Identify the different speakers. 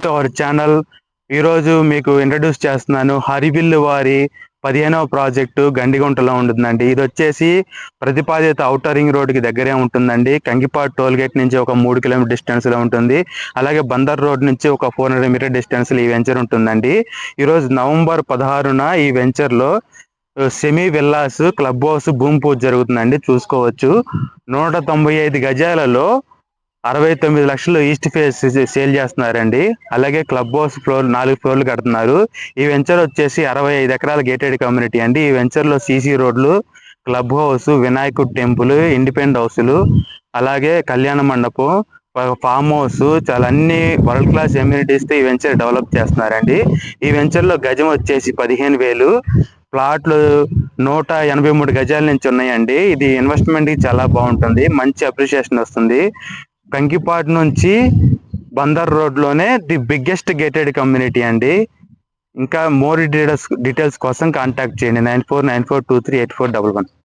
Speaker 1: To our channel. ఈరోజు మీకు introduce చేస్తున్నాను హరివిల్లు వారి 15వ ప్రాజెక్టు గండిగుంటలో ఉంటుందండి. ఇది వచ్చేసి ప్రతిపాదిత ఔటర్ రింగ్ రోడ్డుకి దగ్గరే ఉంటుందండి. కంకిపాడు టోల్ గేట్ నుంచి ఒక 3 కిలోమీటర్ డిస్టెన్స్లో ఉంటుంది. అలాగే బందర్ రోడ్ నుంచి ఒక 400 మీటర్ డిస్టెన్స్లో ఈ వెంచర్ ఉంటుందండి. ఈరోజు నవంబర్ 16న ఈ వెంచర్లో సెమీ విల్లాస్ క్లబ్ హౌస్ భూమి పూజ జరుగుతుందండి. చూసుకోవచ్చు. 195 గజాలలో 69 లక్షలు ఈస్ట్ ఫేస్ సేల్ చేస్తున్నారండి. అలాగే క్లబ్ హౌస్ 4 ఫ్లోర్లు కడుతున్నారు. ఈ వెంచర్ వచ్చేసి 65 ఎకరాల గేటెడ్ కమ్యూనిటీ అండి. ఈ వెంచర్లో సీసీ రోడ్లు, క్లబ్ హౌస్, వినాయకుడు టెంపుల్, ఇండిపెండెంట్ హౌసులు, అలాగే కళ్యాణ మండపం, ఫామ్ హౌస్, చాలా అన్ని వరల్డ్ క్లాస్ ఎమ్యూనిటీస్తో ఈ వెంచర్ డెవలప్ చేస్తున్నారండి. ఈ వెంచర్లో గజం వచ్చేసి 15,000. ప్లాట్లు 183 గజాల నుంచి ఉన్నాయండి. ఇది ఇన్వెస్ట్మెంట్కి చాలా బాగుంటుంది. మంచి అప్రిషియేషన్ వస్తుంది. కంకిపాడు నుంచి బందర్ రోడ్లోనే ది బిగ్గెస్ట్ గేటెడ్ కమ్యూనిటీ అండి. ఇంకా మోర్ డీటెయిల్స్ కోసం కాంటాక్ట్ చేయండి 9494238411.